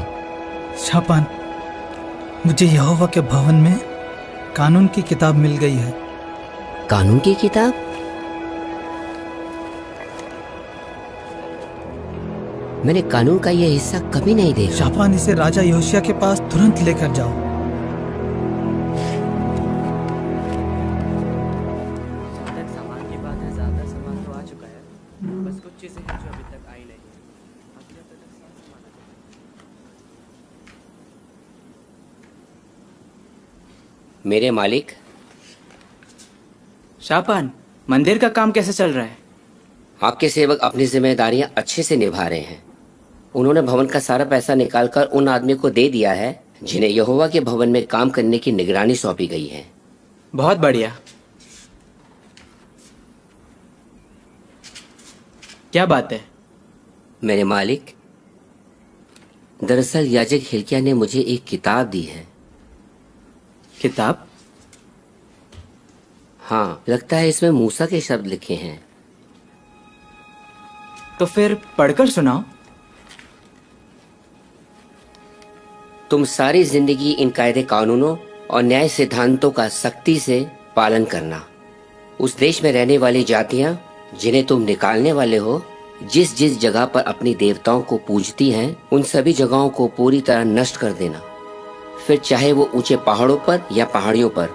शापान, मुझे यहोवा के भवन में कानून की किताब मिल गई है। कानून की किताब? मैंने कानून का यह हिस्सा कभी नहीं देखा। शापान, इसे राजा यहोशिया के पास तुरंत लेकर जाओ। सामान की बात है, ज्यादा सामान तो आ चुका है, बस कुछ चीजें हैं जो अभी तक आई नहीं। मेरे मालिक। शापान, मंदिर का काम कैसे चल रहा है? आपके सेवक अपनी जिम्मेदारियां अच्छे से निभा रहे हैं। उन्होंने भवन का सारा पैसा निकालकर उन आदमियों को दे दिया है जिन्हें यहोवा के भवन में काम करने की निगरानी सौंपी गई है। बहुत बढ़िया। क्या बात है? मेरे मालिक, दरअसल याजक हिल्किया ने मुझे एक किताब दी है। किताब? हाँ, लगता है इसमें मूसा के शब्द लिखे हैं। तो फिर पढ़कर सुनाओ। तुम सारी जिंदगी इन कायदे कानूनों और न्याय सिद्धांतों का सख्ती से पालन करना। उस देश में रहने वाली जातियां जिन्हें तुम निकालने वाले हो, जिस जिस जगह पर अपनी देवताओं को पूजती हैं, उन सभी जगहों को पूरी तरह नष्ट कर देना। फिर चाहे वो ऊंचे पहाड़ों पर या पहाड़ियों पर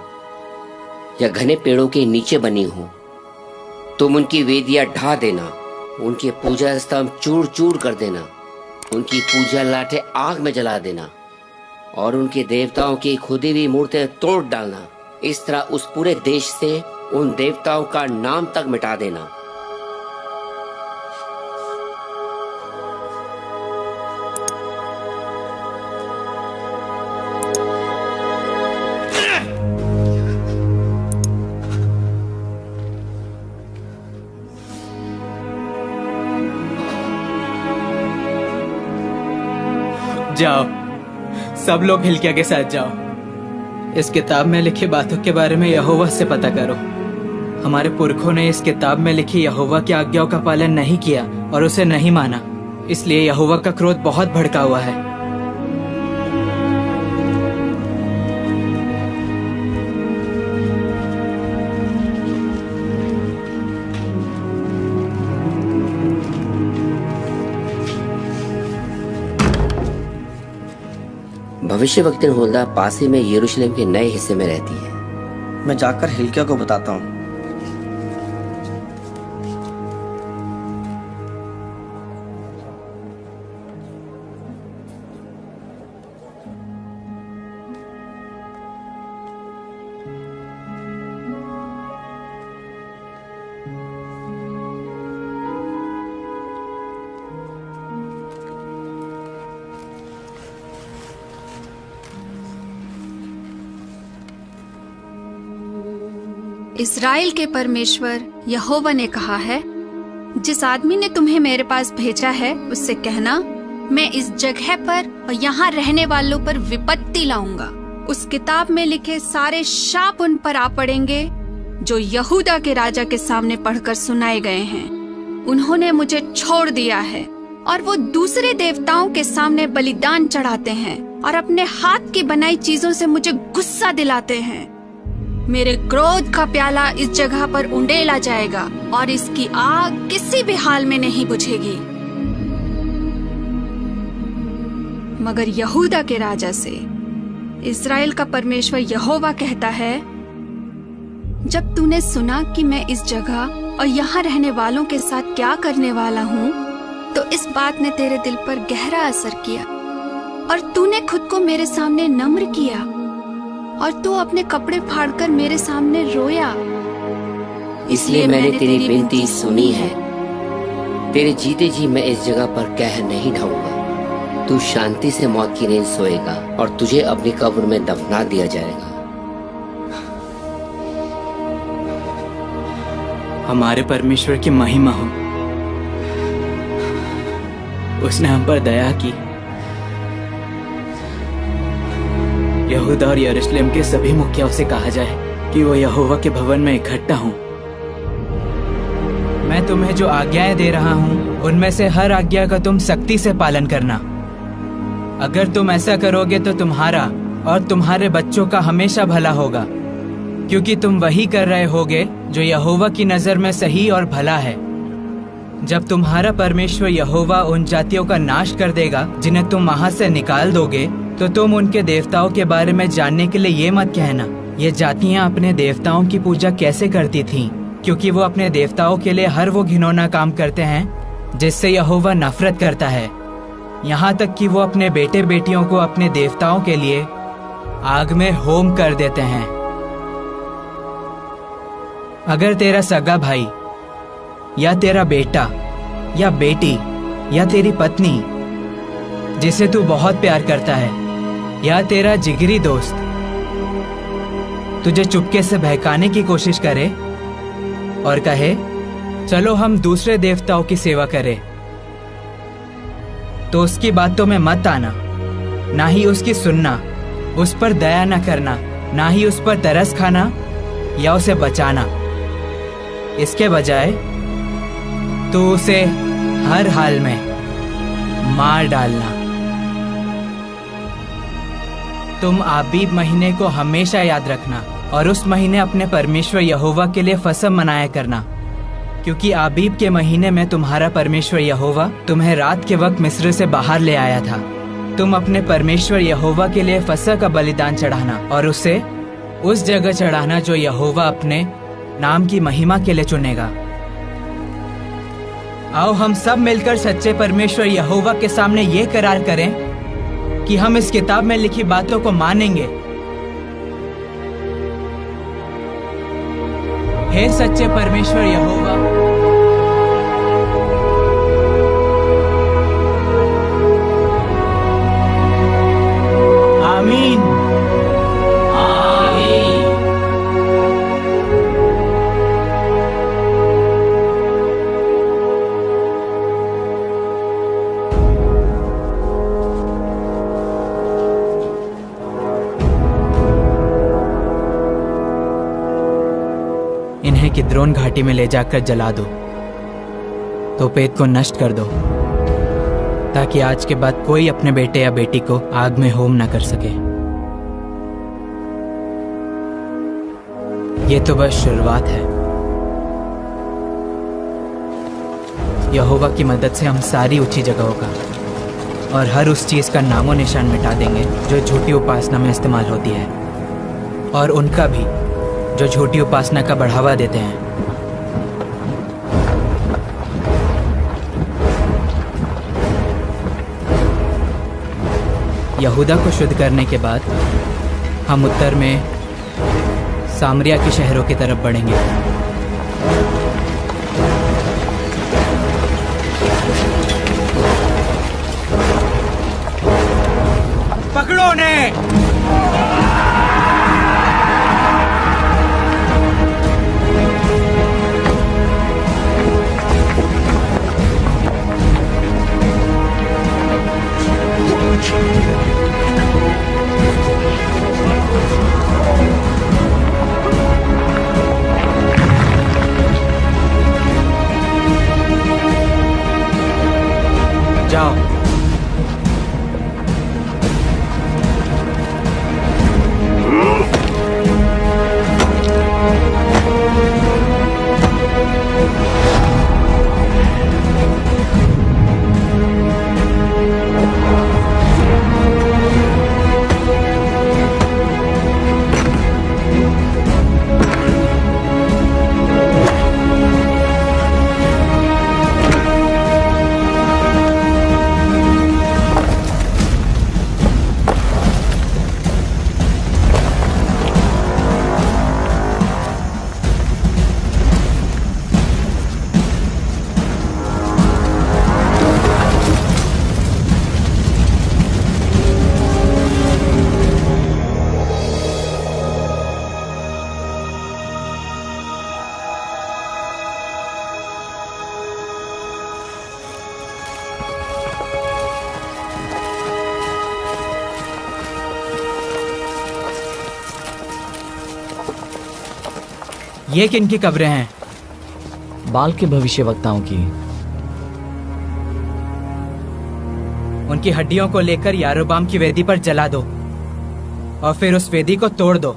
या घने पेड़ों के नीचे बनी हो, तुम उनकी वेदियां ढा देना, उनके पूजा स्तंभ चूर चूर कर देना, उनकी पूजा लाठें आग में जला देना और उनके देवताओं की खुदी हुई मूर्तें तोड़ डालना। इस तरह उस पूरे देश से उन देवताओं का नाम तक मिटा देना। जाओ, सब लोग हिल्किया के साथ जाओ। इस किताब में लिखी बातों के बारे में यहोवा से पता करो। हमारे पुरखों ने इस किताब में लिखी यहोवा की आज्ञाओं का पालन नहीं किया और उसे नहीं माना, इसलिए यहोवा का क्रोध बहुत भड़का हुआ है। भविष्यवक्ता हुल्दा पास ही में यरूशलेम के नए हिस्से में रहती है। मैं जाकर हिल्किया को बताता हूँ। इस्राएल के परमेश्वर यहोवा ने कहा है, जिस आदमी ने तुम्हें मेरे पास भेजा है उससे कहना, मैं इस जगह पर और यहाँ रहने वालों पर विपत्ति लाऊंगा। उस किताब में लिखे सारे शाप उन पर आ पड़ेंगे जो यहूदा के राजा के सामने पढ़कर सुनाए गए हैं। उन्होंने मुझे छोड़ दिया है और वो दूसरे देवताओं के सामने बलिदान चढ़ाते हैं और अपने हाथ की बनाई चीजों से मुझे गुस्सा दिलाते हैं। मेरे क्रोध का प्याला इस जगह पर उंडेला जाएगा और इसकी आग किसी भी हाल में नहीं बुझेगी। मगर यहूदा के राजा से इस्राएल का परमेश्वर यहोवा कहता है, जब तूने सुना कि मैं इस जगह और यहाँ रहने वालों के साथ क्या करने वाला हूँ, तो इस बात ने तेरे दिल पर गहरा असर किया और तूने खुद को मेरे सामने नम्र किया और तू अपने कपड़े फाड़कर मेरे सामने रोया। इसलिए मैंने तेरी विनती सुनी है। तेरे जीते जी मैं इस जगह पर कहर नहीं ढाऊंगा। तू शांति से मौत की नींद सोएगा और तुझे अपनी कब्र में दफना दिया जाएगा। हमारे परमेश्वर की महिमा हो, उसने हम पर दया की। यहूदा और यरूशलेम के सभी मुखियाओं से कहा जाए कि वो यहोवा के भवन में इकट्ठा हों। मैं तुम्हें जो आज्ञाएं दे रहा हूँ, उनमें से हर आज्ञा का तुम सख्ती से पालन करना। अगर तुम ऐसा करोगे तो तुम्हारा और तुम्हारे बच्चों का हमेशा भला होगा, क्योंकि तुम वही कर रहे होगे जो यहोवा की नजर में सही और भला है। जब तुम्हारा परमेश्वर यहोवा उन जातियों का नाश कर देगा जिन्हें तुम वहाँ से निकाल दोगे, तो तुम उनके देवताओं के बारे में जानने के लिए ये मत कहना, ये जातियाँ अपने देवताओं की पूजा कैसे करती थीं, क्योंकि वो अपने देवताओं के लिए हर वो घिनौना काम करते हैं जिससे यहोवा नफरत करता है। यहाँ तक कि वो अपने बेटे बेटियों को अपने देवताओं के लिए आग में होम कर देते हैं। अगर तेरा सगा भाई या तेरा बेटा या बेटी या तेरी पत्नी जिसे तू बहुत प्यार करता है या तेरा जिगरी दोस्त तुझे चुपके से बहकाने की कोशिश करे और कहे चलो हम दूसरे देवताओं की सेवा करें, तो उसकी बातों में मत आना, ना ही उसकी सुनना, उस पर दया न करना, ना ही उस पर तरस खाना या उसे बचाना। इसके बजाय तू उसे हर हाल में मार डालना। तुम आबीब महीने को हमेशा याद रखना और उस महीने अपने परमेश्वर यहोवा के लिए फसह मनाया करना, क्योंकि आबीब के महीने में तुम्हारा परमेश्वर यहोवा तुम्हें रात के वक्त मिस्र से बाहर ले आया था। तुम अपने परमेश्वर यहोवा के लिए फसह का बलिदान चढ़ाना और उसे उस जगह चढ़ाना जो यहोवा अपने नाम की महिमा के लिए चुनेगा। आओ हम सब मिलकर सच्चे परमेश्वर यहोवा के सामने ये करार करें कि हम इस किताब में लिखी बातों को मानेंगे। हे सच्चे परमेश्वर यहोवा, आमीन। इन्हें किद्रोन घाटी में ले जाकर जला दो, तोपेत को नष्ट कर दो, ताकि आज के बाद कोई अपने बेटे या बेटी को आग में होम न कर सके। ये तो बस शुरुआत है। यहोवा की मदद से हम सारी ऊंची जगहों का और हर उस चीज का नामो निशान मिटा देंगे जो झूठी उपासना में इस्तेमाल होती है, और उनका भी जो झूठी उपासना का बढ़ावा देते हैं। यहूदा को शुद्ध करने के बाद हम उत्तर में सामरिया के शहरों की तरफ बढ़ेंगे। पकड़ो ने। जाओ। ये किनकी कब्रें हैं? बाल के भविष्यवक्ताओं की। उनकी हड्डियों को लेकर यारोबाम की वेदी पर जला दो और फिर उस वेदी को तोड़ दो।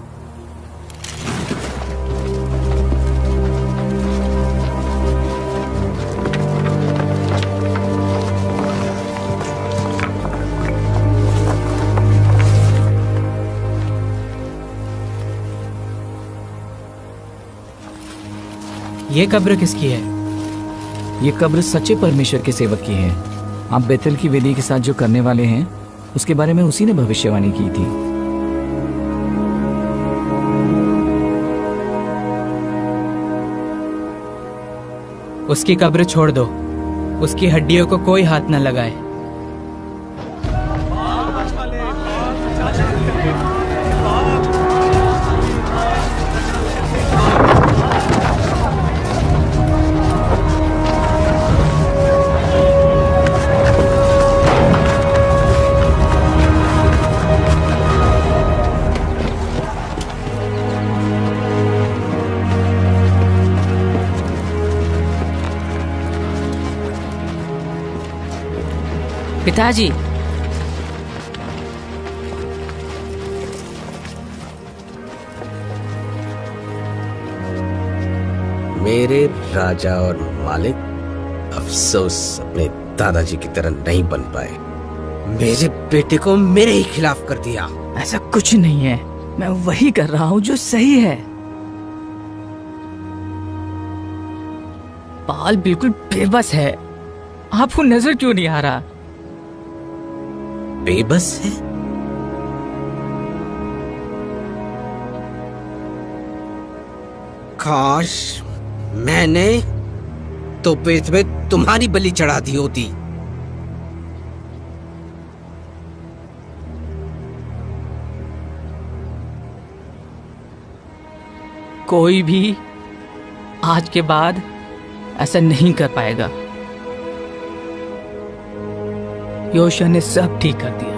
ये कब्र किसकी है? ये कब्र सच्चे परमेश्वर के सेवक की है। आप बेतल की वेदी के साथ जो करने वाले हैं उसके बारे में उसी ने भविष्यवाणी की थी। उसकी कब्र छोड़ दो, उसकी हड्डियों को कोई हाथ न लगाए। पिताजी, मेरे राजा और मालिक अफसोस अपने दादाजी की तरह नहीं बन पाए। मेरे बेटे को मेरे ही खिलाफ कर दिया। ऐसा कुछ नहीं है, मैं वही कर रहा हूँ जो सही है। बाल बिल्कुल बेबस है, आपको नजर क्यों नहीं आ रहा? बेबस है? काश मैंने तो पेट में तुम्हारी बलि चढ़ा दी होती। कोई भी आज के बाद ऐसा नहीं कर पाएगा। योशिया ने सब ठीक कर दिया।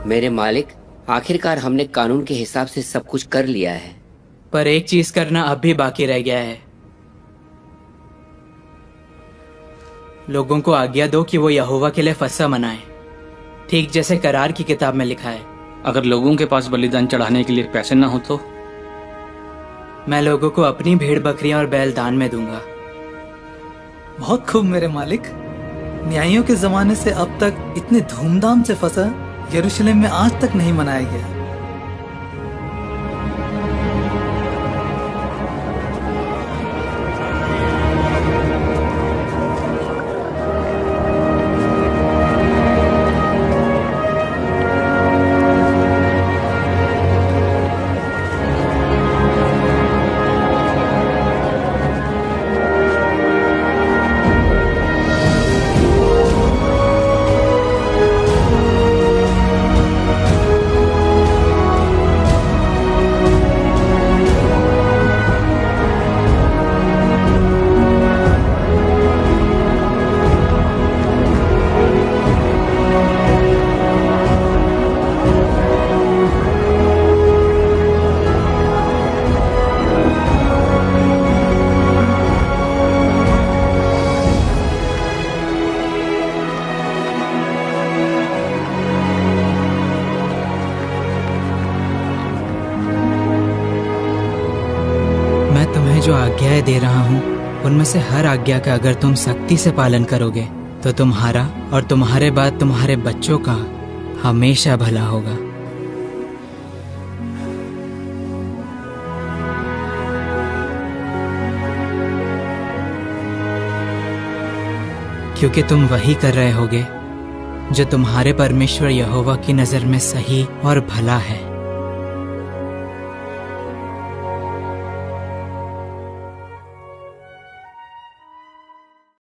मेरे मालिक, आखिरकार हमने कानून के हिसाब से सब कुछ कर लिया है। पर एक चीज करना अब भी बाकी रह गया है। लोगों को आज्ञा दो कि वो यहोवा के लिए फसह मनाएं, ठीक जैसे करार की किताब में लिखा है। अगर लोगों के पास बलिदान चढ़ाने के लिए पैसे ना हो तो? मैं लोगों को अपनी भेड़ बकरियां और बैल दान में दूंगा। बहुत खूब मेरे मालिक। न्यायियों के जमाने से अब तक इतने धूमधाम से फसह यरूशलेम में आज तक नहीं मनाया गया। जो आज्ञाएं दे रहा हूँ उनमें से हर आज्ञा का अगर तुम सख्ती से पालन करोगे तो तुम्हारा और तुम्हारे बाद तुम्हारे बच्चों का हमेशा भला होगा। क्योंकि तुम वही कर रहे होगे जो तुम्हारे परमेश्वर यहोवा की नजर में सही और भला है।